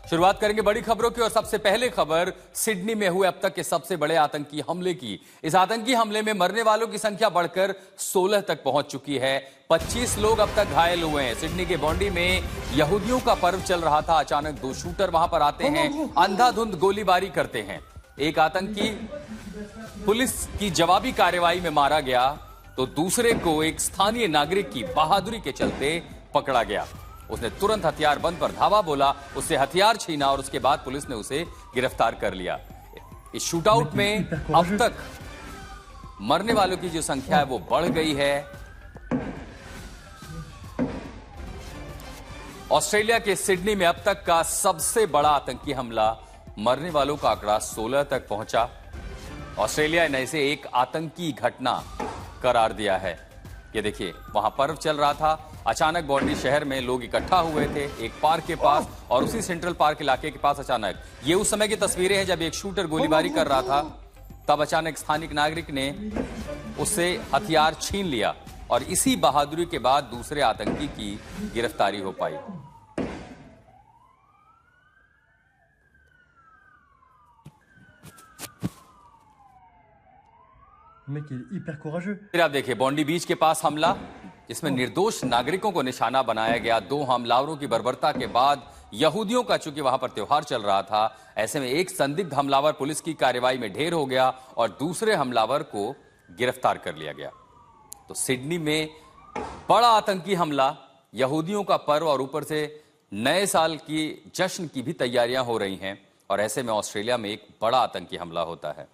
शुरुआत करेंगे बड़ी खबरों की और सबसे पहले खबर सिडनी में हुए अब तक के सबसे बड़े आतंकी हमले की। इस आतंकी हमले में मरने वालों की संख्या बढ़कर 16 तक पहुंच चुकी है। 25 लोग अब तक घायल हुए हैं। सिडनी के बॉन्डी में यहूदियों का पर्व चल रहा था। अचानक दो शूटर वहां पर आते हैं, अंधाधुंध गोलीबारी करते हैं। एक आतंकी पुलिस की जवाबी कार्रवाई में मारा गया तो दूसरे को एक स्थानीय नागरिक की बहादुरी के चलते पकड़ा गया। उसने तुरंत हथियार बंद पर धावा बोला, उससे हथियार छीना और उसके बाद पुलिस ने उसे गिरफ्तार कर लिया। इस शूटआउट में अब तक मरने वालों की जो संख्या है वो बढ़ गई है। ऑस्ट्रेलिया के सिडनी में अब तक का सबसे बड़ा आतंकी हमला, मरने वालों का आंकड़ा 16 तक पहुंचा। ऑस्ट्रेलिया ने इसे एक आतंकी घटना करार दिया है। ये देखिए, वहां पर्व चल रहा था, अचानक बॉन्डी शहर में लोग इकट्ठा हुए थे एक पार्क के पास और उसी सेंट्रल पार्क इलाके के पास अचानक, ये उस समय की तस्वीरें हैं जब एक शूटर गोलीबारी कर रहा था, तब अचानक स्थानिक नागरिक ने उससे हथियार छीन लिया और इसी बहादुरी के बाद दूसरे आतंकी की गिरफ्तारी हो पाई। फिर आप देखिए बॉन्डी बीच के पास हमला जिसमें निर्दोष नागरिकों को निशाना बनाया गया। दो हमलावरों की बर्बरता के बाद यहूदियों का चूंकि वहां पर त्योहार चल रहा था, ऐसे में एक संदिग्ध हमलावर पुलिस की कार्रवाई में ढेर हो गया और दूसरे हमलावर को गिरफ्तार कर लिया गया। तो सिडनी में बड़ा आतंकी हमला, यहूदियों का पर्व और ऊपर से नए साल की जश्न की भी तैयारियां हो रही हैं और ऐसे में ऑस्ट्रेलिया में एक बड़ा आतंकी हमला होता है।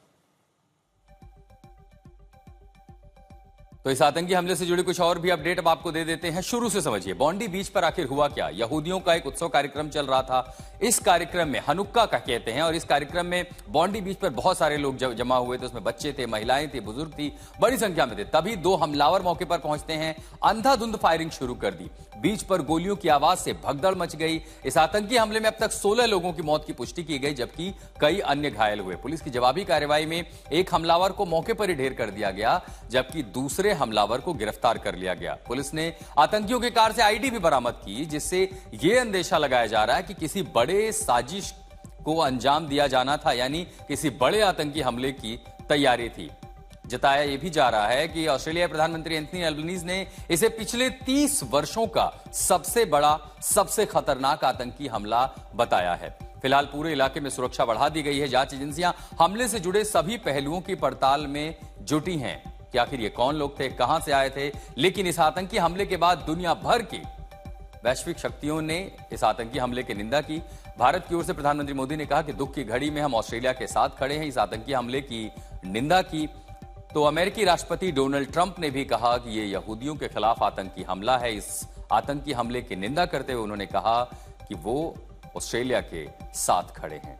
तो इस आतंकी हमले से जुड़ी कुछ और भी अपडेट अब आपको दे देते हैं। शुरू से समझिए बॉन्डी बीच पर आखिर हुआ क्या। यहूदियों का एक उत्सव कार्यक्रम चल रहा था। इस कार्यक्रम में हनुक्का का कहते हैं और इस कार्यक्रम में बॉन्डी बीच पर बहुत सारे लोग जमा हुए थे। उसमें बच्चे थे, महिलाएं थी, बुजुर्ग थी, बड़ी संख्या में थे। तभी दो हमलावर मौके पर पहुंचते हैं, अंधाधुंध फायरिंग शुरू कर दी। बीच पर गोलियों की आवाज से भगदड़ मच गई। इस आतंकी हमले में अब तक 16 लोगों की मौत की पुष्टि की गई जबकि कई अन्य घायल हुए। पुलिस की जवाबी कार्रवाई में एक हमलावर को मौके पर ही ढेर कर दिया गया जबकि दूसरे हमलावर को गिरफ्तार कर लिया गया। पुलिस ने आतंकियों की कार से आईडी भी बरामद की जिससे यह अंदेशा लगाया जा रहा है कि किसी बड़े साजिश को अंजाम दिया जाना था, यानी किसी बड़े आतंकी हमले की तैयारी थी। जताया यह भी जा रहा है कि ऑस्ट्रेलिया प्रधानमंत्री एंथनी एल्बनीज ने इसे पिछले 30 वर्षों का सबसे बड़ा, सबसे खतरनाक आतंकी हमला बताया है। फिलहाल पूरे इलाके में सुरक्षा बढ़ा दी गई है। जांच एजेंसियां हमले से जुड़े सभी पहलुओं की पड़ताल में जुटी हैं कि आखिर ये कौन लोग थे, कहां से आए थे। लेकिन इस आतंकी हमले के बाद दुनिया भर की वैश्विक शक्तियों ने इस आतंकी हमले की निंदा की। भारत की ओर से प्रधानमंत्री मोदी ने कहा कि दुख की घड़ी में हम ऑस्ट्रेलिया के साथ खड़े हैं। इस आतंकी हमले की निंदा की तो अमेरिकी राष्ट्रपति डोनाल्ड ट्रंप ने भी कहा कि यह यहूदियों के खिलाफ आतंकी हमला है। इस आतंकी हमले की निंदा करते हुए उन्होंने कहा कि वो ऑस्ट्रेलिया के साथ खड़े हैं।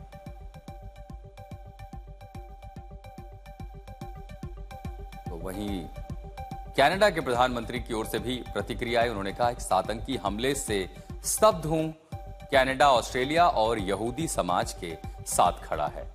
तो वहीं कनाडा के प्रधानमंत्री की ओर से भी प्रतिक्रिया आई। उन्होंने कहा कि आतंकी हमले से स्तब्ध हूं, कनाडा ऑस्ट्रेलिया और यहूदी समाज के साथ खड़ा है।